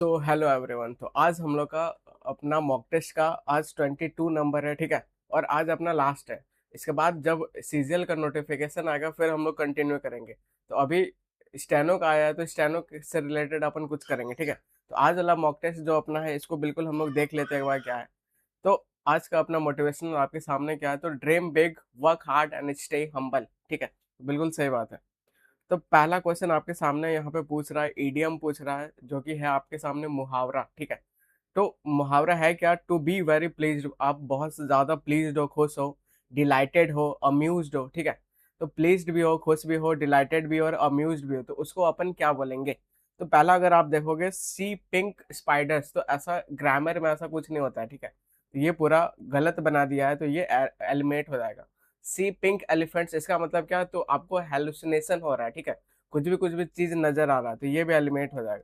तो hello everyone. तो आज हम लोग का अपना मॉक टेस्ट का आज 22 नंबर है, ठीक है। और आज अपना लास्ट है। इसके बाद जब सीजीएल का नोटिफिकेशन आएगा फिर हम लोग कंटिन्यू करेंगे। तो अभी स्टेनो का आया है तो स्टेनो से रिलेटेड अपन कुछ करेंगे, ठीक है। तो आज वाला मॉक टेस्ट जो अपना है इसको बिल्कुल हम लोग देख लेते हैं एक बार क्या है। तो आज का अपना मोटिवेशन आपके सामने क्या है, तो dream big, work hard and stay humble, ठीक है। बिल्कुल सही बात है। तो पहला क्वेश्चन आपके सामने यहाँ पे पूछ रहा है, ईडियम पूछ रहा है, जो कि है आपके सामने मुहावरा, ठीक है। तो मुहावरा है क्या, टू बी वेरी प्लीज्ड, आप बहुत ज्यादा प्लीज्ड हो, खुश हो, डिलाइटेड हो, अम्यूज्ड हो, ठीक है। तो प्लीज्ड भी हो, खुश भी हो, डिलाइटेड भी हो और अम्यूज्ड भी हो, तो उसको अपन क्या बोलेंगे। तो पहला अगर आप देखोगे सी पिंक स्पाइडर्स, तो ऐसा ग्रामर में ऐसा कुछ नहीं होता है, ठीक है। तो ये पूरा गलत बना दिया है, तो ये एलिमिनेट हो जाएगा। सी पिंक एलिफेंट्स, इसका मतलब क्या, तो आपको हेलुसिनेशन हो रहा है, ठीक है। कुछ भी चीज नजर आ रहा है, तो ये भी एलिमिनेट हो जाएगा।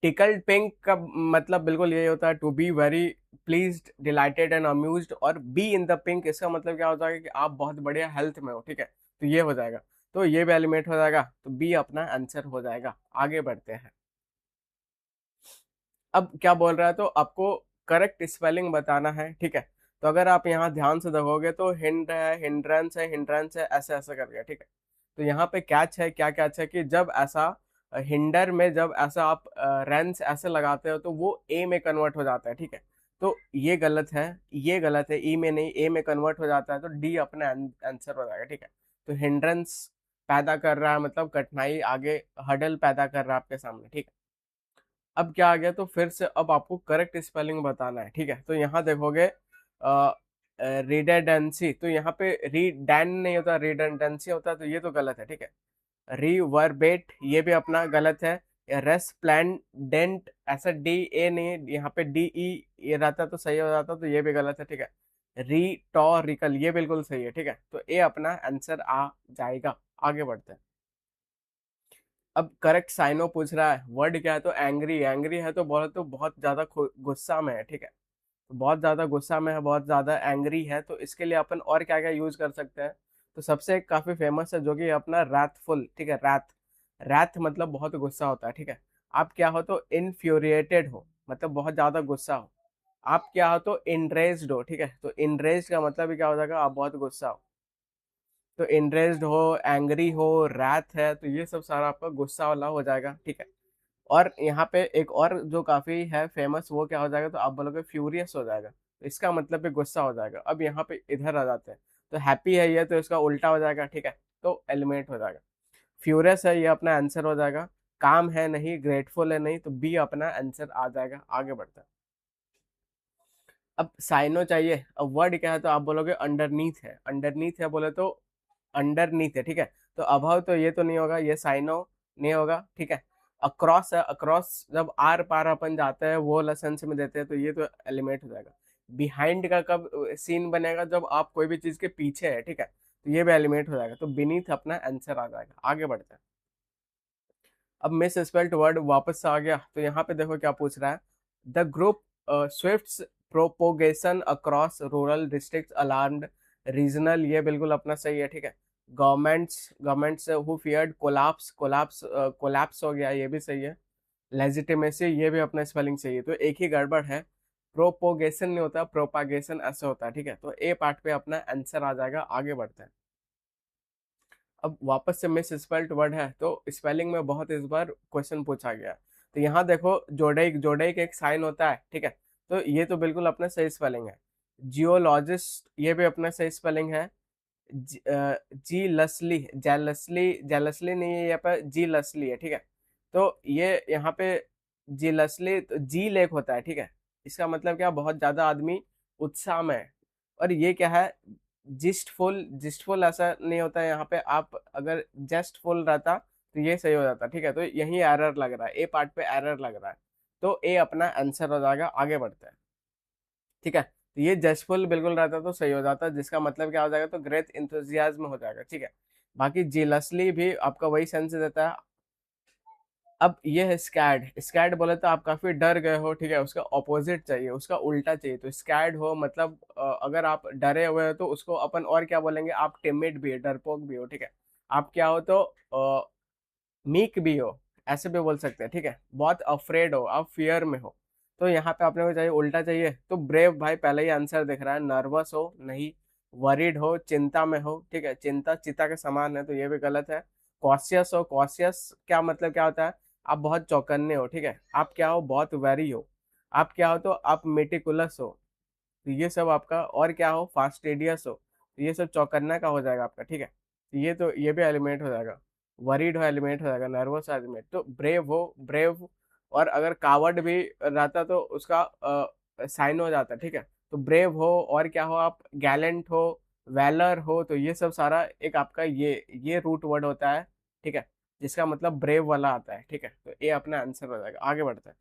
टिकल्ड पिंक का मतलब बिल्कुल यही होता है, to be very pleased, delighted and amused. और बी इन द पिंक, इसका मतलब क्या होता है कि आप बहुत बढ़िया हेल्थ में हो, ठीक है। तो ये हो जाएगा, तो ये भी एलिमिनेट हो जाएगा, तो बी अपना आंसर हो जाएगा। आगे बढ़ते हैं। अब क्या बोल रहा है, तो आपको करेक्ट स्पेलिंग बताना है, ठीक है। तो अगर आप यहाँ ध्यान से देखोगे तो हिंड है, हिंड्रेंस है, ऐसे ऐसे करके, ठीक है। तो यहाँ पे कैच है, क्या कैच है कि जब ऐसा हिंडर में जब ऐसा आप रेंस ऐसे लगाते हो तो वो ए में कन्वर्ट हो जाता है, ठीक है। तो ये गलत है, ये गलत है, ई में नहीं, ए में कन्वर्ट हो जाता है, तो डी अपना आंसर हो जाएगा, ठीक है। तो हिंड्रेंस पैदा कर रहा है, मतलब कठिनाई, आगे हडल पैदा कर रहा है आपके सामने, ठीक है। अब क्या आ गया, तो फिर से अब आपको करेक्ट स्पेलिंग बताना है, ठीक है। तो यहाँ देखोगे रिडेंडेंसी, तो यहाँ पे रीडैन नहीं होता, रिडेंडेंसी होता है, तो ये तो गलत है, ठीक है। रिवर्बेट, ये भी अपना गलत है। रेस्प्लेंडेंट, ऐसा डी ए नहीं, यहाँ पे डी ई ये रहता तो सही हो जाता, तो ये भी गलत है, ठीक है। रिटोरिकल, ये बिल्कुल सही है, ठीक है। तो ए अपना आंसर आ जाएगा। आगे बढ़ते हैं। अब करेक्ट साइनो पूछ रहा है, वर्ड क्या है, तो एंग्री, एंग्री है तो बोले तो बहुत ज्यादा गुस्सा में है, ठीक है। तो बहुत ज्यादा गुस्सा में है, बहुत ज्यादा एंग्री है, तो इसके लिए अपन और क्या क्या यूज कर सकते हैं। तो सबसे एक काफी फेमस है जो कि अपना रैथफुल, ठीक है। रैथ, रैथ मतलब बहुत गुस्सा होता है, ठीक है। आप क्या हो, तो इनफ्यूरिएटेड हो, मतलब बहुत ज्यादा गुस्सा हो। आप क्या हो, तो इनरेज्ड हो, ठीक है। तो इनरेज्ड का मतलब भी क्या हो जाएगा, आप बहुत गुस्सा हो। तो इंटरेस्ड हो, एंग्री हो, रैथ है, तो ये सब सारा आपका गुस्सा वाला हो जाएगा, ठीक है। और यहाँ पे एक और जो काफी है फेमस, वो क्या हो जाएगा, तो आप बोलोगे फ्यूरियस हो जाएगा, तो इसका मतलब भी गुस्सा हो जाएगा। अब यहाँ पे इधर आ जाते हैं, तो हैप्पी है ये, तो इसका उल्टा हो जाएगा, ठीक है। तो एलिमिनेट हो जाएगा। फ्यूरियस है, ये अपना आंसर हो जाएगा। काम है नहीं, ग्रेटफुल है नहीं, तो बी अपना आंसर आ जाएगा। आगे बढ़ता है। अब साइनो चाहिए, अब वर्ड क्या है, तो आप बोलोगे अंडरनीथ है, अंडरनीथ है बोले तो अंडरनीथ है, ठीक है। तो अभाव तो ये तो नहीं होगा, ये साइनो नहीं होगा, ठीक है। अक्रॉस है, अक्रॉस जब आर पार अपन जाते हैं वो लेसन में देते हैं, तो ये तो एलिमेंट हो जाएगा। बिहाइंड का कब सीन बनेगा, जब आप कोई भी चीज के पीछे है, ठीक है। तो ये भी एलिमेंट हो जाएगा, तो बीनीथ अपना आंसर आ जाएगा। आगे बढ़ते हैं। अब मिस स्पेल्ड वर्ड वापस से आ गया, तो यहाँ पे देखो क्या पूछ रहा है। The group Swift's propagation across rural district alarmed regional, ये बिल्कुल अपना सही है, ठीक है। Governments who feared collapse, collapse हो गया, ये भी सही है। लेजिटिमेसी, ये भी अपना स्पेलिंग सही है, तो एक ही गड़बड़ है। प्रोपोगेशन नहीं होता, प्रोपागेशन ऐसे होता है, ठीक है। तो ए पार्ट पे अपना आंसर आ जाएगा। आगे बढ़ते हैं। अब वापस से मिस स्पेल्ड वर्ड है, तो स्पेलिंग में बहुत इस बार क्वेश्चन पूछा गया। तो यहाँ देखो, जोडेक, जोडेक एक साइन होता है, ठीक है। तो ये तो बिल्कुल अपना सही स्पेलिंग है। जियोलॉजिस्ट, ये भी अपना सही स्पेलिंग है। जी लसली, जेलसली, जेलसली नहीं है, यहाँ पर जी लसली है, ठीक है। तो ये यहाँ पे जी लसली, तो जी लेक होता है, ठीक है। इसका मतलब क्या, बहुत ज्यादा आदमी उत्साह में है। और ये क्या है, जिस्टफुल, जिस्टफुल ऐसा नहीं होता है यहाँ पे, आप अगर जस्टफुल रहता तो ये सही हो जाता, ठीक है। तो यही एरर लग रहा है, ए पार्ट पे एरर लग रहा है, तो ए अपना आंसर हो जाएगा। आगे बढ़ते हैं, ठीक है। तो ये जस्टफुल बिल्कुल रहता तो सही हो जाता, जिसका मतलब क्या हो जाएगा, तो ग्रेट इंथुजियाज्म हो जाएगा, ठीक है। बाकी जेलसली भी आपका वही सेंस देता है। अब ये है स्कैड, स्कैड बोले तो आप काफी डर गए हो, ठीक है। उसका ऑपोजिट चाहिए, उसका उल्टा चाहिए, तो स्कैड हो मतलब अगर आप डरे हुए हो तो उसको अपन और क्या बोलेंगे, आप टिमिड भी हो, डरपोक भी हो, ठीक है। आप क्या हो, तो मीक भी हो, ऐसे भी बोल सकते हैं, ठीक है। बहुत अफ्रेड हो, आप फियर में हो, तो यहाँ पे आपने को चाहिए उल्टा चाहिए, तो ब्रेव भाई पहले ही आंसर दिख रहा है, नर्वस हो नहीं, वरीड हो, चिंता में हो, ठीक है, चिंता चिता के समान है तो ये भी गलत है। कॉशियस हो, कॉशियस क्या मतलब क्या होता है, आप बहुत चौकन्ने हो, ठीक है। आप क्या हो, बहुत वेरी हो। आप क्या हो, तो आप मेटिकुलस हो, तो ये सब आपका, और क्या हो, फास्टेडियस हो, तो ये सब चौकन्ना का हो जाएगा आपका, ठीक है। तो ये तो ये भी एलिमिनेट हो जाएगा। वरीड हो एलिमिनेट हो जाएगा, नर्वस एलिमिनेट, तो ब्रेव हो, ब्रेव। और अगर कावर्ड भी रहता तो उसका साइन हो जाता, ठीक है। तो ब्रेव हो, और क्या हो, आप गैलेंट हो, वैलर हो, तो ये सब सारा एक आपका ये रूट वर्ड होता है, ठीक है, जिसका मतलब ब्रेव वाला आता है, ठीक है। तो ये अपना आंसर हो जाएगा। आगे बढ़ते हैं।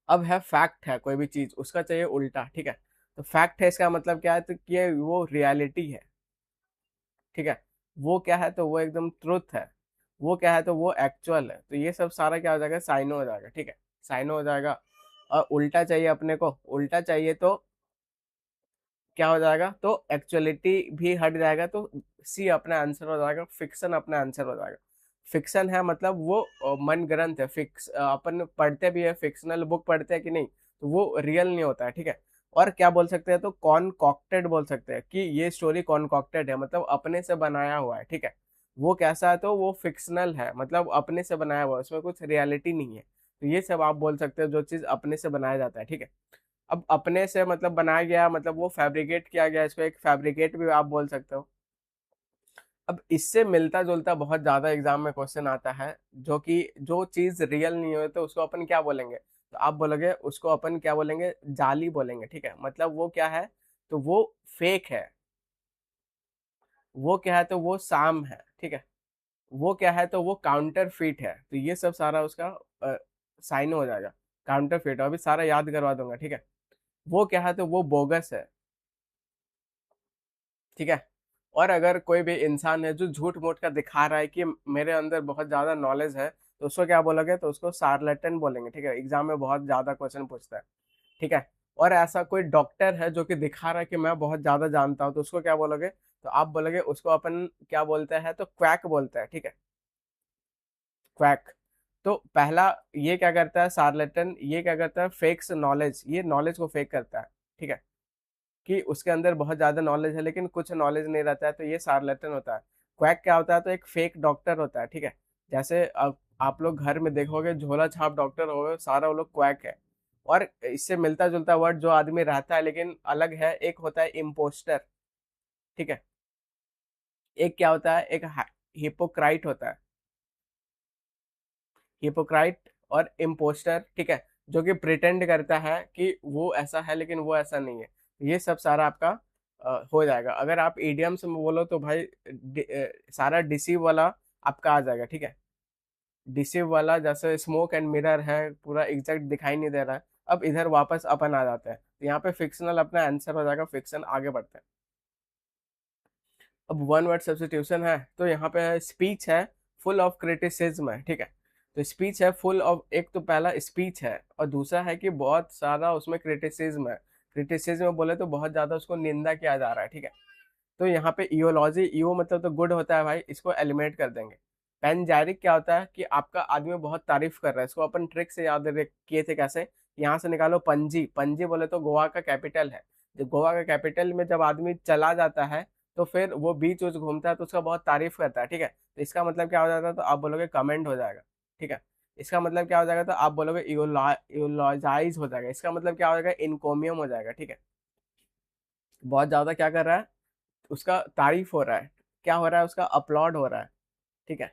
अब है फैक्ट, है कोई भी चीज उसका चाहिए उल्टा, ठीक है। तो फैक्ट है, इसका मतलब क्या है, तो ये वो रियलिटी है, ठीक है। वो क्या है, तो वो एकदम ट्रुथ है। वो क्या है, तो वो एक्चुअल है, तो ये सब सारा क्या हो जाएगा, साइनो हो जाएगा, ठीक है। साइनो हो जाएगा। और उल्टा चाहिए अपने को, उल्टा चाहिए तो क्या हो जाएगा, तो एक्चुअलिटी भी हट जाएगा, तो सी अपना आंसर हो जाएगा, फिक्शन अपना आंसर हो जाएगा। फिक्शन है मतलब वो मन ग्रंथ है, अपन पढ़ते भी है, फिक्शनल बुक पढ़ते हैं कि नहीं, तो वो रियल नहीं होता है, ठीक है। और क्या बोल सकते हैं, तो कॉन्कॉक्टेड बोल सकते हैं कि ये स्टोरी कॉन्कॉक्टेड है, मतलब अपने से बनाया हुआ है, ठीक है। वो कैसा है, तो वो फिक्शनल है, मतलब अपने से बनाया हुआ है, उसमें कुछ रियलिटी नहीं है। तो ये सब आप बोल सकते हो जो चीज अपने से बनाया जाता है, ठीक है। अब अपने से मतलब बनाया गया, मतलब वो फैब्रिकेट किया गया, इसको एक फैब्रिकेट भी आप बोल सकते हो। अब इससे मिलता जुलता बहुत ज्यादा एग्जाम में क्वेश्चन आता है, जो कि जो चीज रियल नहीं हो तो उसको अपन क्या बोलेंगे, तो आप बोलोगे उसको अपन क्या बोलेंगे, जाली बोलेंगे, ठीक है। मतलब वो क्या है, तो वो फेक है। वो क्या है, तो वो साम है, ठीक है। वो क्या है, तो वो काउंटर फीट है, तो ये सब सारा उसका साइन हो जाएगा। काउंटर फीट, अभी सारा याद करवा दूंगा, ठीक है। वो क्या है, तो वो बोगस है, ठीक है। और अगर कोई भी इंसान है जो झूठ मूठ का दिखा रहा है कि मेरे अंदर बहुत ज्यादा नॉलेज है, तो उसको क्या बोलोगे, तो उसको शार्लेटन बोलेंगे, ठीक है। एग्जाम में बहुत ज्यादा क्वेश्चन पूछता है, ठीक है। और ऐसा कोई डॉक्टर है जो कि दिखा रहा है कि मैं बहुत ज्यादा जानता हूँ, तो उसको क्या बोलोगे, तो आप बोलोगे उसको अपन क्या बोलते हैं, तो क्वैक बोलते हैं, ठीक है। क्वैक। तो पहला ये क्या करता है, शार्लेटन, ये क्या करता है, फेक्स नॉलेज, ये नॉलेज को फेक करता है, ठीक है। कि उसके अंदर बहुत ज्यादा नॉलेज है लेकिन कुछ नॉलेज नहीं रहता है, तो ये शार्लेटन होता है। क्वैक क्या होता है, तो एक फेक डॉक्टर होता है, ठीक है। जैसे अब आप लोग घर में देखोगे झोला छाप डॉक्टर हो, सारा वो लोग क्वैक है। और इससे मिलता जुलता वर्ड जो आदमी रहता है लेकिन अलग है, एक होता है इम्पोस्टर, ठीक है। एक क्या होता है, एक हिपोक्राइट होता है। हिपोक्राइट और इम्पोस्टर, ठीक है, जो कि प्रिटेंड करता है कि वो ऐसा है लेकिन वो ऐसा नहीं है। ये सब सारा आपका हो जाएगा। अगर आप ईडियम्स में बोलो तो भाई सारा डिसीव वाला आपका आ जाएगा, ठीक है। डिसीव वाला जैसे स्मोक एंड मिरर है, पूरा एग्जैक्ट दिखाई नहीं दे रहा है। अब इधर वापस अपन आ जाते हैं, तो यहाँ पे फिक्शनल अपना आंसर हो जाएगा, फिक्शन। आगे बढ़ते हैं। अब वन वर्ड सब्स्टिट्यूशन है, तो यहाँ पे स्पीच है फुल ऑफ क्रिटिसिज्म है, ठीक है। तो स्पीच है फुल ऑफ, एक तो पहला स्पीच है और दूसरा है कि बहुत सारा उसमें क्रिटिसिज्म है। क्रिटिसिज्म में बोले तो बहुत ज्यादा उसको निंदा किया जा रहा है, ठीक है। तो यहाँ पे इयोलॉजी, इयो मतलब तो गुड होता है भाई, इसको एलिमिनेट कर देंगे। पैनजाइरिक क्या होता है, कि आपका आदमी बहुत तारीफ कर रहा है, इसको अपन ट्रिक से याद किए थे कैसे, यहाँ से निकालो पणजी। पणजी बोले तो गोवा का कैपिटल है। जब गोवा का कैपिटल में जब आदमी चला जाता है तो फिर वो बीच उच घूमता है तो उसका बहुत तारीफ करता है, ठीक है। तो इसका मतलब क्या हो जाता है, तो आप बोलोगे कमेंट हो जाएगा, ठीक है। इसका मतलब क्या हो जाएगा, तो आप बोलोगे इयोलॉजाइज हो जाएगा। इसका मतलब क्या हो जाएगा, इनकोमियम हो जाएगा, ठीक है। बहुत ज्यादा क्या कर रहा है, उसका तारीफ हो रहा है, क्या हो रहा है, उसका अपलॉड हो रहा है, ठीक है।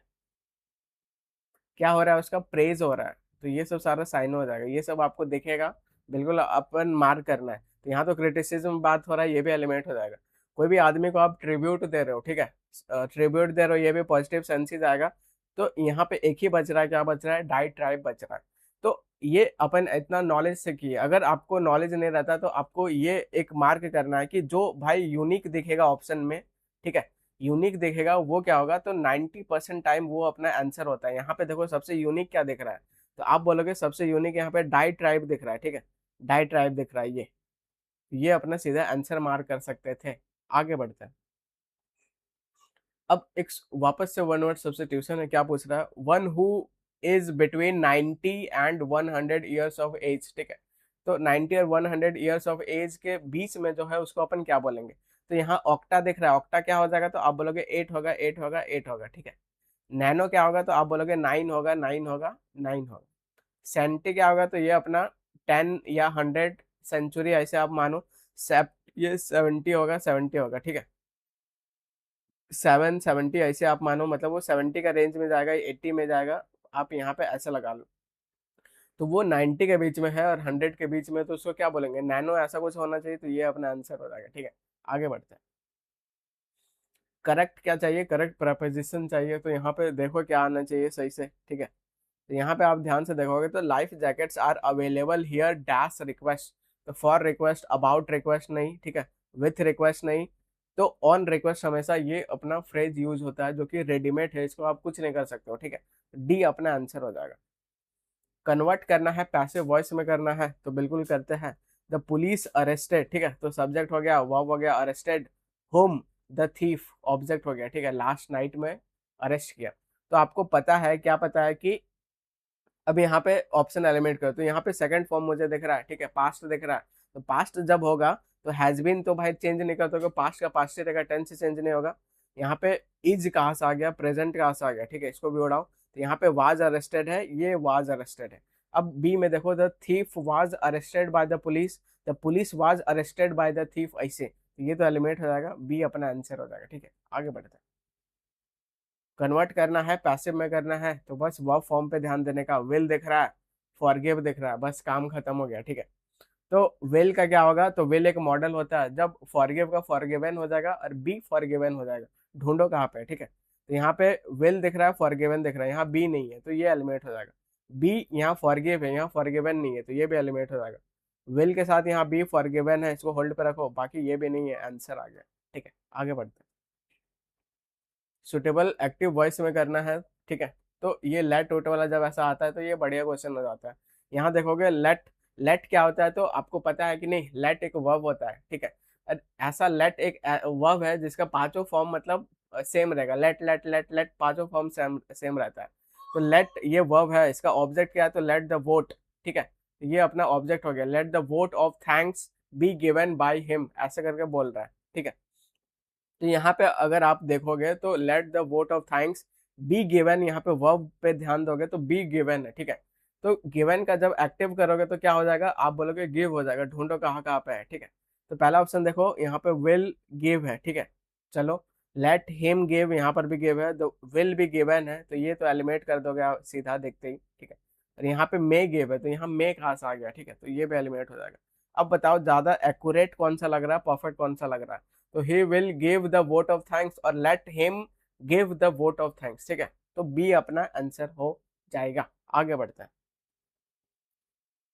क्या हो रहा है, उसका प्रेज हो रहा है। तो ये सब सारा साइन हो जाएगा, ये सब आपको दिखेगा, बिल्कुल अपन मार्क करना है। तो यहाँ तो क्रिटिसिज्म बात हो रहा है, ये भी एलिमेंट हो जाएगा। कोई भी आदमी को आप ट्रिब्यूट दे रहे हो, ठीक है, ट्रिब्यूट दे रहे हो, ये भी पॉजिटिव सेंस ही जाएगा। तो यहाँ पे एक ही बच रहा है, क्या बच रहा है, डाई ट्राइब बच रहा है। तो ये अपन इतना नॉलेज से किए, अगर आपको नॉलेज नहीं रहता तो आपको ये एक मार्क करना है कि जो भाई यूनिक दिखेगा ऑप्शन में, ठीक है, यूनिक दिखेगा वो क्या होगा, तो 90% टाइम वो अपना आंसर होता है। यहाँ पे देखो सबसे यूनिक क्या दिख रहा है, तो आप बोलोगे सबसे यूनिक यहाँ पे डाई ट्राइब दिख रहा है, ठीक है। डाई ट्राइब दिख रहा है, ये अपना सीधा आंसर मार्क कर सकते थे। आगे बढ़ते हैं। अब एक वापस से वन वर्ड सब्स्टिट्यूशन है, क्या पूछ रहा है, one who is between 90 and 100 years of age, ठीक है। तो 90 और 100 ईयर्स ऑफ एज के बीच में जो है उसको अपन क्या बोलेंगे? तो यहाँ ऑक्टा दिख रहा है, ऑक्टा क्या हो जाएगा? तो आप बोलोगे 8 होगा, 8 होगा, 8 होगा, ठीक है। नैनो क्या होगा? तो आप बोलोगे 9 होगा, 9 होगा, 9 होगा। सेंटी क्या होगा? तो ये अपना 10 या 100 सेंचुरी ऐसे आप मानो। सेप ये 70 होगा, 70 होगा, ठीक है। 770 ऐसे आप मानो, मतलब वो 70 का रेंज में जाएगा, 80 में जाएगा, आप यहाँ पे ऐसे लगा लो। तो वो 90 के बीच में है और 100 के बीच में, तो उसको क्या बोलेंगे? नैनो ऐसा कुछ होना चाहिए, तो ये अपना आंसर हो जाएगा, ठीक है। आगे बढ़ते हैं। करेक्ट क्या चाहिए? करेक्ट प्रपोजिशन चाहिए। तो यहाँ पे देखो क्या आना चाहिए सही से, ठीक है। तो यहाँ पे आप ध्यान से देखोगे तो life jackets are available here dash request. तो फॉर रिक्वेस्ट, अबाउट रिक्वेस्ट नहीं, ठीक है। विथ रिक्वेस्ट नहीं। तो ऑन रिक्वेस्ट हमेशा ये अपना फ्रेज यूज होता है जो कि रेडीमेड है, इसको आप कुछ नहीं कर सकते हो, ठीक है। डी अपना आंसर हो जाएगा। कन्वर्ट करना है पैसिव वॉइस में करना है तो बिल्कुल करते हैं। द पुलिस अरेस्टेड, ठीक है। तो सब्जेक्ट हो गया, वर्ब हो गया arrested, home the thief object हो गया, ठीक है। लास्ट नाइट में अरेस्ट किया। तो आपको पता है, क्या पता है कि अब यहाँ पे ऑप्शन एलिमिनेट करो, तो यहाँ पे सेकंड फॉर्म मुझे दिख रहा है, ठीक है। पास्ट दिख रहा है, तो पास्ट जब होगा तो हैज बीन तो भाई चेंज नहीं कर दोगे, पास्ट का पास्ट ही रहेगा, टेंस से चेंज नहीं होगा। यहाँ पे इज कहाँ से आ गया? प्रेजेंट कहाँ से आ गया, ठीक है। इसको भी उड़ाओ। तो यहाँ पे वाज अरेस्टेड है, ये वाज अरेस्टेड है। अब बी में देखो, the thief was arrested by the police was arrested by the thief, ऐसे। तो ये तो एलिमिनेट हो जाएगा, बी अपना आंसर हो जाएगा, ठीक है। आगे बढ़ते हैं। कन्वर्ट करना है पैसिव में करना है तो बस वर्ब फॉर्म पे ध्यान देने का। विल दिख रहा है, फॉरगिव दिख रहा है, बस काम खत्म हो गया, ठीक है। तो विल का क्या होगा? तो विल एक मॉडल होता है, जब फॉरगिव का फॉरगिवन हो जाएगा और बी फॉरगिवन हो जाएगा। ढूंढो कहाँ पे, ठीक है। तो यहाँ पे विल दिख रहा है, फॉरगिवन दिख रहा है, यहाँ बी नहीं है तो ये एलिमिनेट हो जाएगा। बी यहाँ फॉरगिव है, यहाँ फॉरगिवन नहीं है, तो ये भी एलिमिनेट हो जाएगा। विल के साथ यहाँ बी फॉरगिवन है, इसको होल्ड पे रखो, बाकी ये भी नहीं है, आंसर आ गया, ठीक है। आगे बढ़ते हैं। सुटेबल एक्टिव वॉइस में करना है, ठीक है। तो ये लेट टोट वाला जब ऐसा आता है तो ये बढ़िया क्वेश्चन हो जाता है। यहाँ देखोगे लेट, लेट क्या होता है? तो आपको पता है कि नहीं? लेट एक वर्ब होता है, ठीक है। और ऐसा लेट एक वर्ब है जिसका पांचों फॉर्म मतलब सेम रहेगा। लेट लेट लेट लेट पांचों फॉर्म सेम सेम रहता है। तो लेट ये वर्ब है, इसका ऑब्जेक्ट क्या है? तो लेट द वोट, ठीक है। तो ये अपना ऑब्जेक्ट हो गया। Let the vote of thanks be given by him, ऐसे करके बोल रहा है, ठीक है। तो यहाँ पे अगर आप देखोगे तो let the vote of thanks be given, यहाँ पे वर्ब पे ध्यान दोगे तो बी गिवन है, ठीक है। तो गिवन का जब एक्टिव करोगे तो क्या हो जाएगा? आप बोलोगे गिव हो जाएगा। ढूंढो कहाँ कहाँ पे है, ठीक है। तो पहला ऑप्शन देखो, यहाँ पे विल गिव है, ठीक है। चलो, लेट हिम गिव, यहाँ पर भी गिव है, तो विल भी गिवन है, तो ये तो एलिमिनेट कर दोगे आप सीधा देखते ही, ठीक है। और यहाँ पे मे गिव है, तो यहाँ मे कहाँ से आ गया, ठीक है। तो ये भी एलिमिनेट हो जाएगा। अब बताओ ज्यादा एक्यूरेट कौन सा लग रहा है, परफेक्ट कौन सा लग रहा है? तो he will give the vote of thanks और let him give the vote of thanks, ठीक है। तो बी अपना आंसर हो जाएगा। आगे बढ़ते हैं।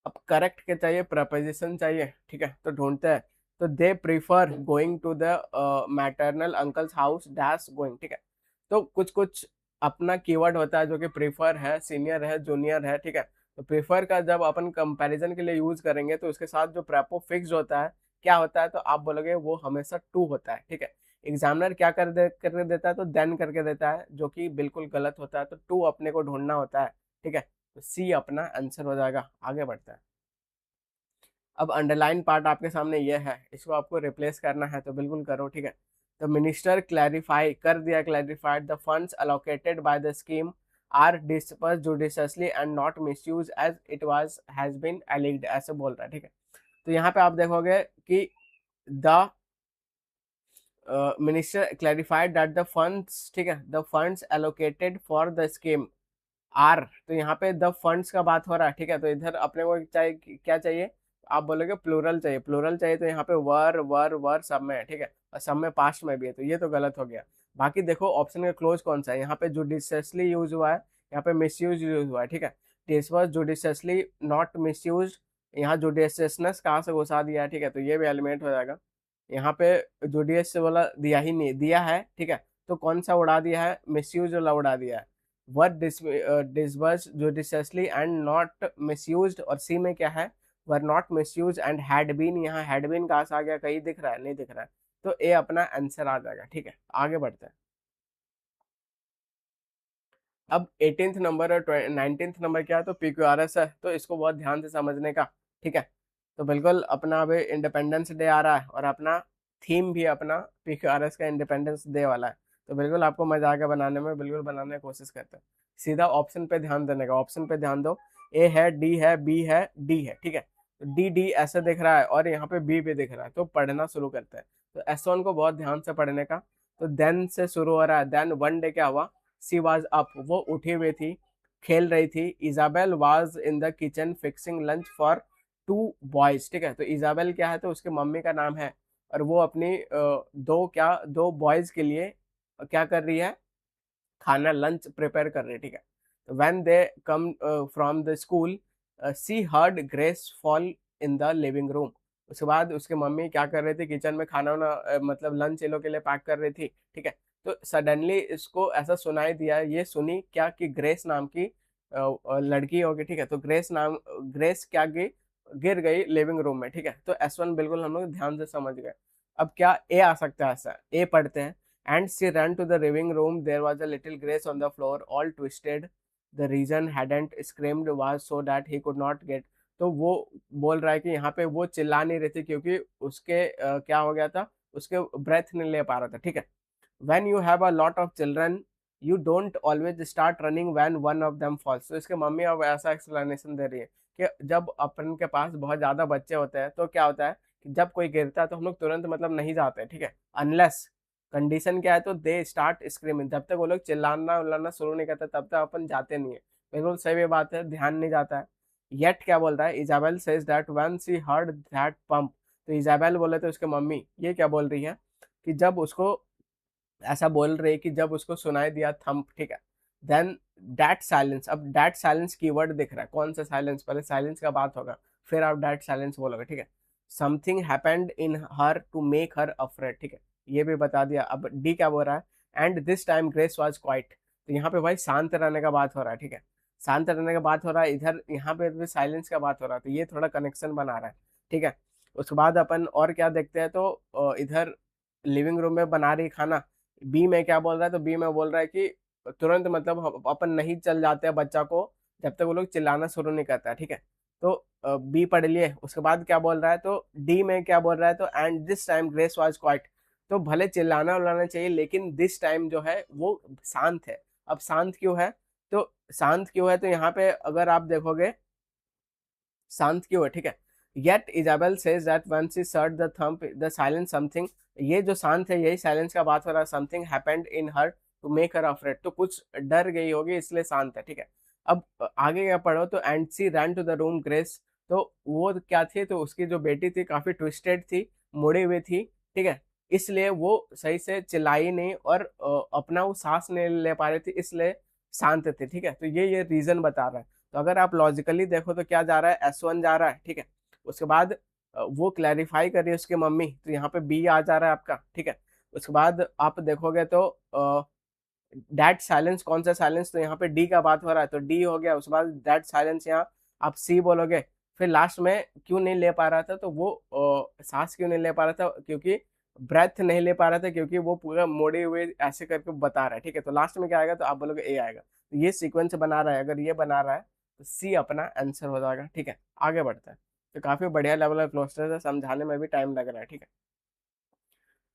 अब करेक्ट क्या चाहिए? प्रपोजिशन चाहिए, ठीक है। तो ढूंढते हैं। तो they prefer going to the maternal uncle's house dash going, ठीक है। तो कुछ कुछ अपना कीवर्ड होता है जो कि प्रीफर है, सीनियर है, जूनियर है, ठीक है। तो प्रीफर का जब अपन कंपैरिजन के लिए यूज करेंगे तो इसके साथ जो प्रेपो फिक्स होता है, क्या होता है? तो आप बोलोगे वो हमेशा टू होता है, ठीक है। एग्जामिनर क्या करके देता है? तो देन करके देता है, जो कि बिल्कुल गलत होता है। तो टू अपने को ढूंढना होता है, ठीक है। तो सी अपना आंसर हो जाएगा। आगे बढ़ते हैं। अब अंडरलाइन पार्ट आपके सामने ये है, इसको आपको रिप्लेस करना है तो बिल्कुल करो, ठीक है। तो मिनिस्टर क्लैरिफाई कर दिया, clarified the funds allocated by the scheme are disperse judiciously and not misuse as it was has been alleged, ऐसे बोल रहा है, ठीक है। तो यहाँ पे आप देखोगे कि the minister clarified that the funds, ठीक है, the funds allocated for the scheme are, तो यहाँ पे द फंड्स का बात हो रहा है, ठीक है। तो इधर अपने को चाहिए, क्या चाहिए? आप बोलोगे प्लूरल चाहिए, प्लूरल चाहिए, तो यहाँ पे वर सब में है, ठीक है। और सब में पास्ट में भी है, तो ये तो गलत हो गया। बाकी देखो ऑप्शन का क्लोज कौन सा है? यहाँ पे जुडिशियसली यूज हुआ है, यहाँ पे मिसयूज यूज हुआ है, ठीक है। This was judiciously not misuse, यहाँ जुडिशियसनेस कहाँ से घुसा दिया है, ठीक है। तो ये भी एलिमेंट हो जाएगा। यहाँ पे जुडियस वाला दिया ही नहीं, दिया है, ठीक है। तो कौन सा उड़ा दिया है? मिसयूज वाला उड़ा दिया है। वर disbursed judiciously and not misused, और सी में क्या है? Were not misuse and had been, यहाँ हैड बीन कहाँ से आ गया? कहीं दिख रहा है? नहीं दिख रहा है। तो ए अपना आंसर आ जाएगा, ठीक है। आगे बढ़ते हैं। अब 18th नंबर और 19th नंबर क्या है, तो PQRS है, तो इसको बहुत ध्यान से समझने का, ठीक है। तो बिल्कुल अपना अभी इंडिपेंडेंस डे आ रहा है और अपना थीम भी अपना PQRS का इंडिपेंडेंस डे वाला है, तो बिल्कुल आपको मजा आएगा बनाने में, बिल्कुल बनाने की कोशिश करते हैं। सीधा ऑप्शन पे ध्यान देने का, ऑप्शन पे ध्यान दो, ए है, डी है, बी है, डी है, ठीक है। तो डी डी ऐसे दिख रहा है और यहाँ पे बी भी दिख रहा है, तो पढ़ना शुरू करते हैं। तो S1 को बहुत ध्यान से पढ़ने का। तो देन से शुरू हो रहा है, देन वन डे क्या हुआ, सी वाज अप, वो उठी हुई थी, खेल रही थी। Isabel was in the kitchen fixing lunch for 2 boys, ठीक है। तो इजाबेल क्या है, तो उसके मम्मी का नाम है, और वो अपनी दो बॉयज के लिए क्या कर रही है, खाना लंच प्रिपेयर कर रही है, ठीक है। तो when they come from the school, she heard grace fall in the living room. उसके बाद उसके मम्मी क्या कर रही थी, किचन में खाना वाना मतलब लंच ये लोग के लिए पैक कर रही थी, ठीक है। तो सडनली इसको ऐसा सुनाई दिया, ये सुनी क्या कि ग्रेस नाम की लड़की होगी, ठीक है। तो ग्रेस क्या गिर गई लिविंग रूम में, ठीक है। तो S1 बिल्कुल हम लोग ध्यान से समझ गए। अब क्या ए आ सकता है, ऐसा ए पढ़ते हैं। And she ran to the living room. There was a little Grace on the floor, all twisted. The reason hadn't screamed was so that he could not get. तो वो बोल रहा है कि यहाँ पे वो चिल्ला नहीं रही थी क्योंकि उसके क्या हो गया था, उसके ब्रेथ नहीं ले पा रहा था, ठीक है। When you have a lot of children, you don't always start running when one of them falls. तो इसके मम्मी अब ऐसा एक्सप्लेनेशन दे रही है कि जब अपन के पास बहुत ज़्यादा बच्चे होते हैं तो क्या होता है कि जब कोई गिरता है तो हम लोग तुरंत मतलब नहीं जाते, ठीक है। अनलेस कंडीशन क्या है, तो दे स्टार्ट स्क्रीमिंग, जब तक वो लोग चिल्लाना उल्लाना शुरू नहीं करते तब तक अपन जाते नहीं है। बिल्कुल सही बात है, ध्यान नहीं जाता है। येट क्या बोल रहा है, Isabel says that when she heard that pump. तो इजाबेल बोले तो उसके मम्मी ये क्या बोल रही है कि जब उसको ऐसा बोल रही है कि जब उसको सुनाई दिया थंप, ठीक है। देन दैट साइलेंस, अब दैट साइलेंस कीवर्ड दिख रहा है, कौन सा साइलेंस, पहले साइलेंस का बात होगा फिर आप दैट साइलेंस बोलोगे, ठीक है। Something happened in her to make her afraid, ठीक है, ये भी बता दिया। अब डी क्या बोल रहा है, and this time grace was quite. तो यहाँ पे भाई शांत रहने का बात हो रहा है, ठीक है, शांत रहने का बात हो रहा है। इधर यहाँ पे भी साइलेंस का बात हो रहा है, तो ये थोड़ा कनेक्शन बना रहा है, ठीक है। उसके बाद अपन और क्या देखते हैं, तो इधर लिविंग रूम में बना रही खाना। बी में क्या बोल रहा है, तो बी में बोल रहा है कि तुरंत मतलब अपन नहीं चल जाते हैं बच्चा को जब तक वो लोग चिल्लाना शुरू नहीं करता है, ठीक है। तो बी पढ़ लिए। उसके बाद क्या बोल रहा है, तो डी में क्या बोल रहा है, तो and this time grace was quite. तो भले चिल्लाना उल्लाना चाहिए लेकिन दिस टाइम जो है वो शांत है। अब शांत क्यों है, तो शांत क्यों है, तो यहाँ पे अगर आप देखोगे शांत क्यों है, ठीक है। Yet Isabel says that one she surd the thump the silence something, ये जो शांत है यही साइलेंस का बात हो रहा है। Something happened in her to make her afraid, तो कुछ डर गई होगी इसलिए शांत है, ठीक है। अब आगे क्या पढ़ो, तो and she ran to the room Grace. तो वो क्या थी, तो उसकी जो बेटी थी काफी ट्विस्टेड थी, मुड़ी हुई थी, ठीक है। इसलिए वो सही से चिल्लाई नहीं और अपना वो सांस नहीं ले पा रही थी, इसलिए शांत थे, ठीक है। तो ये रीजन बता रहा है। तो अगर आप लॉजिकली देखो तो क्या जा रहा है, S1 जा रहा है, ठीक है। उसके बाद वो क्लैरिफाई कर रही है उसकी मम्मी, तो यहाँ पे बी आ जा रहा है आपका, ठीक है। उसके बाद आप देखोगे तो दैट साइलेंस, कौन सा साइलेंस, तो यहाँ पे डी का बात हो रहा है, तो डी हो गया। उसके बाद दैट साइलेंस, यहाँ आप सी बोलोगे। फिर लास्ट में क्यों नहीं ले पा रहा था, तो वो सांस क्यों नहीं ले पा रहा था, क्योंकि ब्रेथ नहीं ले पा रहा था, क्योंकि वो पूरा मोड़े हुए ऐसे करके बता रहा है, ठीक है। तो लास्ट में क्या आएगा, तो आप बोलोगे ए आएगा। तो ये सीक्वेंस बना रहा है, अगर ये बना रहा है तो सी अपना आंसर हो जाएगा, ठीक है। आगे बढ़ता है। तो काफी बढ़िया लेवल ऑफ क्लोजर है, समझाने में भी टाइम लग रहा है, ठीक है।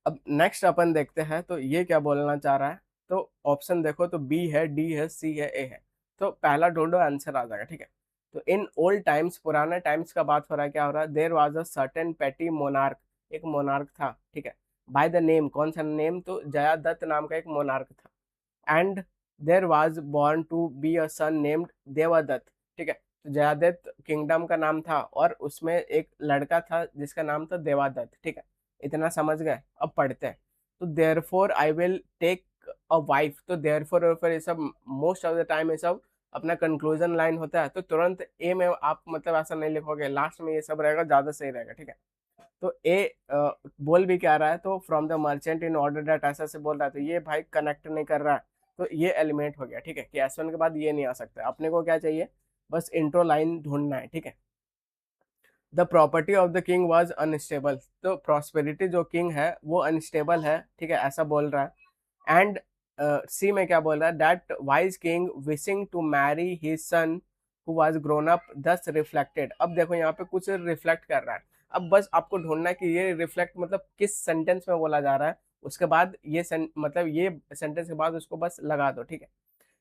अब नेक्स्ट अपन देखते हैं, तो ये क्या बोलना चाह रहा है। तो ऑप्शन देखो, तो बी है, डी है, सी है, ए है। तो पहला ढूंढो, आंसर आ जाएगा, ठीक है। तो इन ओल्ड टाइम्स, पुराने टाइम्स का बात हो रहा है, क्या हो रहा है, देयर वाज अ सर्टेन पेटी मोनार्क, एक मोनार्क था, ठीक है। बाय द नेम, कौन सा नेम, तो जयादत्त नाम का एक मोनार्क था। And there was born to be a son named Devdutt, ठीक है। तो जयादत्त किंगडम का नाम था और उसमें एक लड़का था जिसका नाम था देवादत्त, ठीक है। इतना समझ गए। अब पढ़ते हैं। तो therefore I will take a wife, तो देयरफॉर ये सब मोस्ट ऑफ द टाइम ये सब अपना कंक्लूजन लाइन होता है, तो तुरंत ए में आप मतलब ऐसा नहीं लिखोगे, लास्ट में ये सब रहेगा, ज्यादा सही रहेगा, ठीक है। तो ए बोल भी क्या रहा है, तो from the merchant in order that, ऐसा से बोल रहा है, तो ये भाई कनेक्ट नहीं कर रहा है, तो ये एलिमेंट हो गया, ठीक है, कि S1 के बाद ये नहीं आ सकता। अपने को क्या चाहिए, बस इंट्रो लाइन ढूंढना है, ठीक है। The property of the king was unstable, तो प्रॉस्पेरिटी जो किंग है वो अनस्टेबल है, ठीक है, ऐसा बोल रहा है। एंड सी में क्या बोल रहा है, that wise king wishing to marry his son who was grown up thus reflected. अब देखो यहाँ पे कुछ रिफ्लेक्ट कर रहा है, अब बस आपको ढूंढना है कि ये रिफ्लेक्ट मतलब किस सेंटेंस में बोला जा रहा है, उसके बाद ये मतलब ये सेंटेंस के बाद उसको बस लगा दो, ठीक है।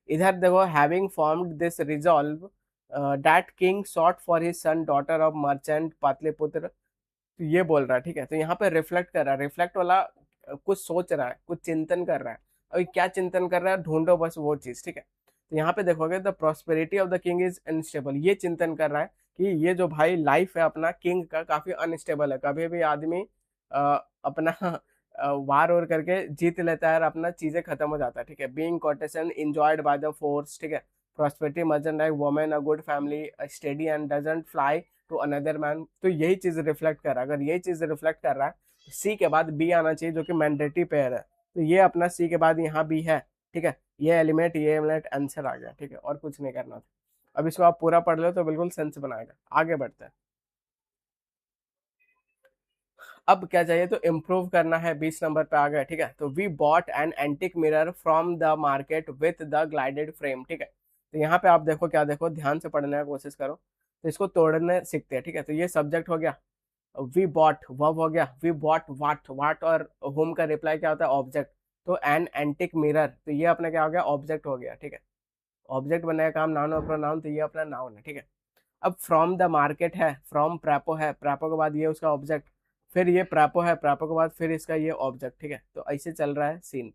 इधर देखो, having formed this resolve that king short for his son daughter of merchant Pataliputra, तो ये बोल रहा है, ठीक है। तो यहाँ पे रिफ्लेक्ट कर रहा है, रिफ्लेक्ट वाला कुछ सोच रहा है, कुछ चिंतन कर रहा है। अभी क्या चिंतन कर रहा है, ढूंढो बस वो चीज, ठीक है। तो यहाँ पे देखोगे the prosperity of the king is unstable, ये चिंतन कर रहा है कि ये जो भाई लाइफ है अपना किंग का काफी अनस्टेबल है, कभी भी आदमी अपना वार और करके जीत लेता है और अपना चीजें खत्म हो जाता है, ठीक है। Being quotation enjoyed by the force, ठीक है। Prosperity merchant like women a good family steady and doesn't fly to another man, तो यही चीज रिफ्लेक्ट कर रहा है। अगर यही चीज रिफ्लेक्ट कर रहा है तो सी के बाद बी आना चाहिए, जो कि मैंडेटरी पेयर है। तो ये अपना सी के बाद यहाँ बी है, ठीक है। ये एलिमेंट आंसर आ गया, ठीक है, और कुछ नहीं करना था। अब इसको आप पूरा पढ़ लो तो बिल्कुल सेंस बनाएगा। आगे बढ़ते हैं। अब क्या चाहिए, तो इम्प्रूव करना है, 20 नंबर पे आ गया, ठीक है। तो we bought an antique mirror from the market with the glided frame, ठीक है। तो यहाँ पे आप देखो, क्या देखो, ध्यान से पढ़ने की कोशिश करो, तो इसको तोड़ने सीखते हैं, ठीक है। तो ये सब्जेक्ट हो गया, वी बॉट वर्ब हो गया, वी बॉट वाट, वाट और होम का रिप्लाई क्या होता है, ऑब्जेक्ट। तो एन एंटिक मिरर, तो ये अपना क्या हो गया, ऑब्जेक्ट हो गया, ठीक है। ऑब्जेक्ट बनाया काम, नाउन और प्रोनाउन, तो ये अपना नाउन है, ठीक है। अब फ्रॉम द मार्केट है, फ्रॉम प्रैपो है, प्रैपो के बाद ये उसका ऑब्जेक्ट, फिर ये प्रैपो है, प्रैपो के बाद फिर इसका ये ऑब्जेक्ट, ठीक है। तो ऐसे चल रहा है सीन।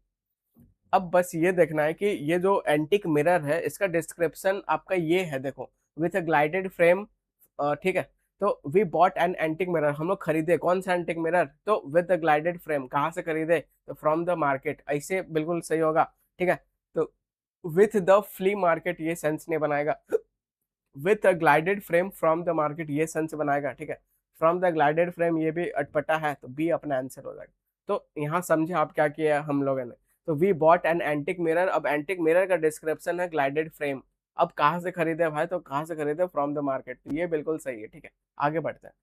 अब बस ये देखना है कि ये जो एंटिक मिरर है इसका डिस्क्रिप्शन आपका ये है, देखो, विथ अ ग्लाइडेड फ्रेम, ठीक है। तो we bought an antique mirror, हम लोग खरीदे कौन सा एंटिक मिरर, तो विद द ग्लाइडेड फ्रेम, कहाँ से खरीदे, तो फ्रॉम द मार्केट, ऐसे बिल्कुल सही होगा, ठीक है। तो विथ द फ्ली मार्केट ये सेंस नहीं बनाएगा, with a glided frame from the market ये सेंस बनाएगा, ठीक है। फ्रॉम द ग्लाइडेड फ्रेम ये भी अटपटा है, तो बी अपना आंसर हो जाएगा। तो यहाँ समझे आप क्या किया हम लोगों ने। तो we bought an antique mirror, अब एंटिक मिरर का डिस्क्रिप्शन है ग्लाइडेड फ्रेम। अब कहाँ से खरीदे भाई, तो कहाँ से खरीदे, फ्रॉम द मार्केट, तो ये बिल्कुल सही है, ठीक है। आगे बढ़ते हैं।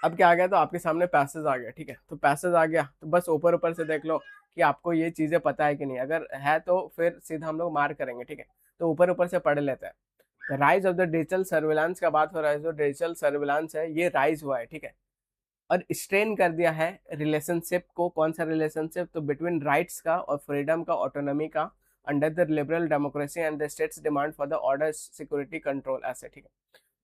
अब क्या आ गया, तो आपके सामने पैसेज आ गया, ठीक है। तो पैसेज आ गया, तो बस ऊपर ऊपर से देख लो कि आपको ये चीजें पता है कि नहीं, अगर है तो फिर सीधा हम लोग मार्क करेंगे, ठीक है। तो ऊपर ऊपर से पढ़ लेते हैं। Rise of the digital surveillance का बात हो रहा है, जो डिजिटल सर्विलांस है ये राइज हुआ है, ठीक है। और स्ट्रेन कर दिया है रिलेशनशिप को, कौन सा रिलेशनशिप, तो बिटवीन राइट्स का और फ्रीडम का, ऑटोनॉमी का, under the liberal democracy and the states demand for the order security control, ऐसे, ठीक है।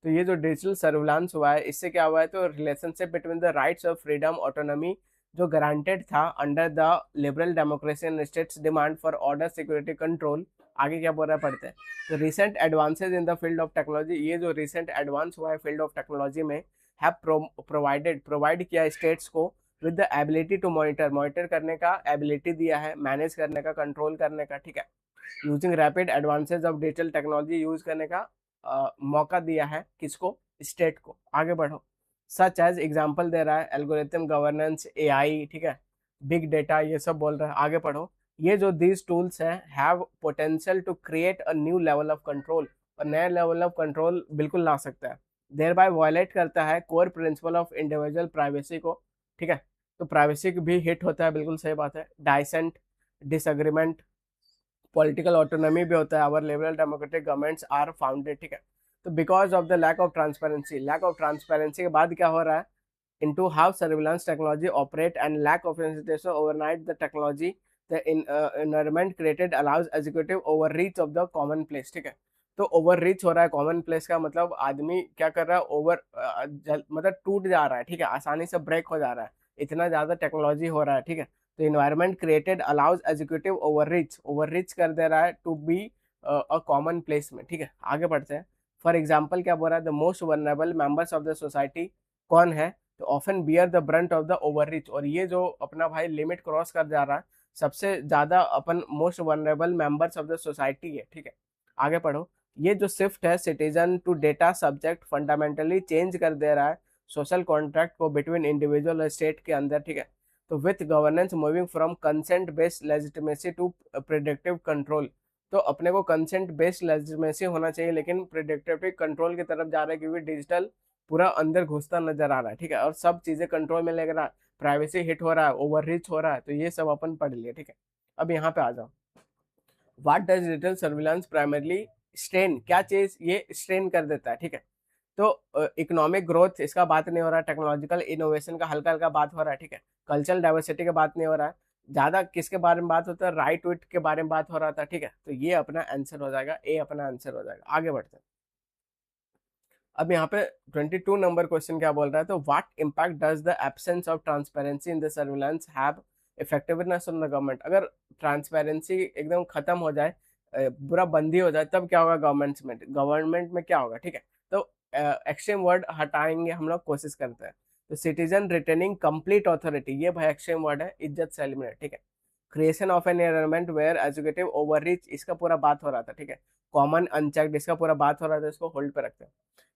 तो ये जो डिजिटल सर्विलांस हुआ है इससे क्या हुआ है, तो relationship between the rights of freedom autonomy जो गारंटेड था under the liberal democracy and states demand for order security control, आगे क्या बोल रहा है पढ़ते हैं। तो recent advances in the field of technology, ये जो रिसेंट एडवांस हुआ है फील्ड ऑफ टेक्नोलॉजी में, हैव प्रोवाइड किया स्टेट्स को with the ability to monitor करने का एबिलिटी दिया है, मैनेज करने का, कंट्रोल करने का, ठीक है। Using rapid advances of digital technology use करने का मौका दिया है किसको, स्टेट को। आगे बढ़ो। सच एज एग्जाम्पल दे रहा है, एल्गोरिथम गवर्नेंस, एआई, ठीक है, बिग डेटा, ये सब बोल रहा है। आगे पढ़ो। ये जो दीज टूल्स हैं have potential to create a new level of control, और नया लेवल ऑफ कंट्रोल बिल्कुल ला सकता है। देयर बाय वायलेट करता है core principle of individual privacy को, ठीक है। तो प्राइवेसी भी हिट होता है, बिल्कुल सही बात है। डाइसेंट, डिसएग्रीमेंट, पॉलिटिकल ऑटोनॉमी भी होता है, our liberal democratic governments are founded, ठीक है। तो because of the lack of transparency के बाद क्या हो रहा है, into how surveillance technology operate and lack of institution overnight the technology the environment created allows executive overreach of the common place, ठीक है। तो ओवररीच हो रहा है कॉमन प्लेस का मतलब आदमी क्या कर रहा है, मतलब टूट जा रहा है, ठीक है, आसानी से ब्रेक हो जा रहा है, इतना ज्यादा टेक्नोलॉजी हो रहा है, ठीक है। तो environment created allows executive overreach कर दे रहा है to be a common place में, ठीक है। आगे बढ़ते हैं। फॉर एग्जाम्पल क्या बोल रहा है, the most vulnerable members of the society कौन है, तो often bear the Brunt of the overreach, और ये जो अपना भाई लिमिट क्रॉस कर जा रहा है, सबसे ज्यादा अपन most vulnerable members of the society है, ठीक है। आगे पढ़ो। ये जो शिफ्ट है citizen to data subject fundamentally change कर दे रहा है सोशल कॉन्ट्रैक्ट को बिटवीन इंडिविजुअल और स्टेट के अंदर, ठीक है। तो with governance moving from consent based legitimacy to predictive control, तो अपने को कंसेंट बेस्ड लेजिटिमेसी होना चाहिए लेकिन प्रिडिक्टिव कंट्रोल की तरफ जा रहा है, क्योंकि डिजिटल पूरा अंदर घुसता नजर आ रहा है, ठीक है। और सब चीजें कंट्रोल में लेकर प्राइवेसी हिट हो रहा है, ओवर रीच हो रहा है, तो ये सब अपन पढ़ लिए, ठीक है। अब यहाँ पे आ जाओ, what does digital surveillance primarily strain, क्या चीज ये स्ट्रेन कर देता है, ठीक है। तो इकोनॉमिक ग्रोथ इसका बात नहीं हो रहा है, टेक्नोलॉजिकल इनोवेशन का हल्का हल्का बात हो रहा है, ठीक है। कल्चरल डाइवर्सिटी का बात नहीं हो रहा है, ज्यादा किसके बारे में बात होता है, राइट विट के बारे में बात हो रहा था, ठीक है। तो ये अपना आंसर हो जाएगा, ए अपना आंसर हो जाएगा। आगे बढ़ते हैं। अब यहाँ पे 22 नंबर क्वेश्चन क्या बोल रहा है, तो what impact does the absence of transparency in the surveillance have effectiveness on the government. अगर ट्रांसपेरेंसी एकदम खत्म हो जाए, पूरा बंदी हो जाए, तब क्या होगा गवर्नमेंट में क्या होगा, ठीक है। तो एक्सट्रीम वर्ड हटाएंगे हम लोग, कोशिश करते हैं। तो सिटीजन रिटेनिंग कंप्लीट ऑथोरिटी, ये भाई एक्सट्रीम वर्ड है, इज्जत से एलिमिनेट, ठीक है। Creation of an environment where educative overreach, इसका पूरा बात हो रहा था, ठीक है। कॉमन अनचेक्ड, इसका पूरा बात हो रहा था, इसको होल्ड पे रखते हैं।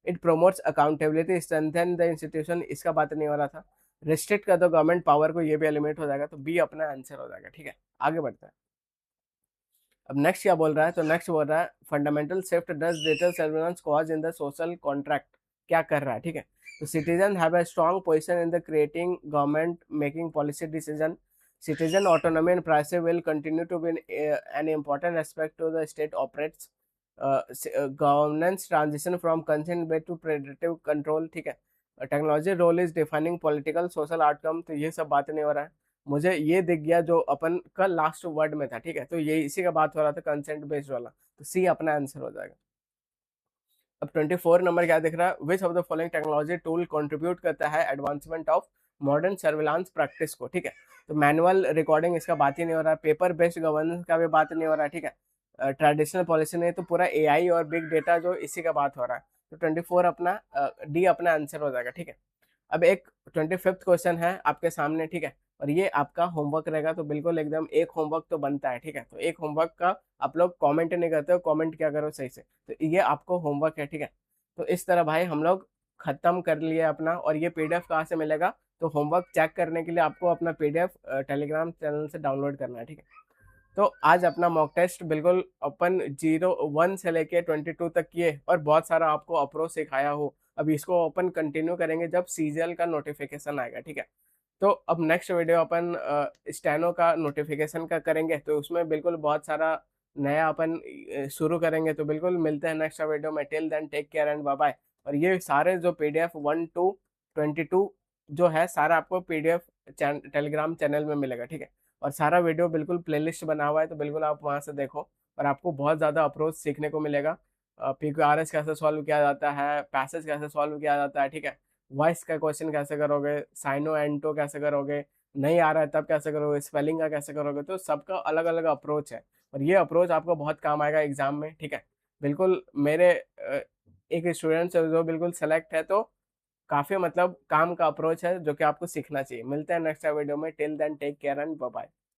It promotes accountability strengthen the institution, इसका बात नहीं हो रहा था। रिस्ट्रिक्ट कर दो गवर्नमेंट पावर को, ये भी एलिमिनेट हो जाएगा, तो बी अपना आंसर हो जाएगा, ठीक है। आगे बढ़ते हैं। अब नेक्स्ट क्या बोल रहा है, तो नेक्स्ट बोल रहा है fundamental shift does digital surveillance cause in the social contract, क्या कर रहा है, ठीक है। तो citizen have a strong position in the creating government making policy decision, citizen autonomy and privacy will continue to be an important aspect to the state operates, governance transition from consent based to predictive control, ठीक है। Technology role is defining political social outcome, तो ये सब बात नहीं हो रहा है। मुझे ये दिख गया जो अपन का लास्ट वर्ड में था, ठीक है। तो ये इसी का बात हो रहा था, कंसेंट बेस्ड वाला, तो सी अपना आंसर हो जाएगा। अब 24 नंबर क्या दिख रहा है, which of the following technology tool contribute करता है advancement of modern surveillance practice को, ठीक है। तो मैनुअल रिकॉर्डिंग इसका बात ही नहीं हो रहा है, पेपर बेस्ड गवर्नेंस का भी बात नहीं हो रहा है, ठीक है। ट्रेडिशनल पॉलिसी नहीं, तो पूरा एआई और बिग डेटा जो इसी का बात हो रहा है। तो 24 अपना डी अपना आंसर हो जाएगा, ठीक है। अब एक 25th क्वेश्चन है आपके सामने, ठीक है। और ये आपका होमवर्क रहेगा, तो बिल्कुल एकदम एक होमवर्क तो बनता है, ठीक है। तो एक होमवर्क का आप लोग कमेंट नहीं करते हो, कमेंट क्या करो सही से, तो ये आपको होमवर्क है, ठीक है। तो इस तरह भाई हम लोग खत्म कर लिए अपना। और ये पीडीएफ कहाँ से मिलेगा, तो होमवर्क चेक करने के लिए आपको अपना पीडीएफ टेलीग्राम चैनल से डाउनलोड करना है, ठीक है। तो आज अपना मॉक टेस्ट बिल्कुल अपन 0 1 से लेके 22 तक किए, और बहुत सारा आपको अप्रोच सिखाया हो। अब इसको अपन कंटिन्यू करेंगे जब सीजीएल का नोटिफिकेशन आएगा, ठीक है। तो अब नेक्स्ट वीडियो अपन स्टेनो का नोटिफिकेशन का करेंगे, तो उसमें बिल्कुल बहुत सारा नया अपन शुरू करेंगे। तो बिल्कुल मिलते हैं नेक्स्ट वीडियो में, till then take care and bye bye. और ये सारे जो पीडीएफ 1 to 22 जो है, सारा आपको पीडीएफ टेलीग्राम चैनल में मिलेगा, ठीक है। और सारा वीडियो बिल्कुल प्लेलिस्ट बना हुआ है, तो बिल्कुल आप वहाँ से देखो, और आपको बहुत ज़्यादा अप्रोच सीखने को मिलेगा। PQRS कैसे सॉल्व किया जाता है, पैसेज कैसे सॉल्व किया जाता है, ठीक है। वॉइस का क्वेश्चन कैसे करोगे, साइनो एंटो कैसे करोगे, नहीं आ रहा है तब कैसे करोगे, स्पेलिंग का कैसे करोगे, तो सबका अलग अलग अप्रोच है। और ये अप्रोच आपको बहुत काम आएगा एग्जाम में, ठीक है। बिल्कुल मेरे एक स्टूडेंट से जो बिल्कुल सेलेक्ट है, तो काफ़ी मतलब काम का अप्रोच है जो कि आपको सीखना चाहिए। मिलते हैं नेक्स्ट वीडियो में, till then take care and bye bye.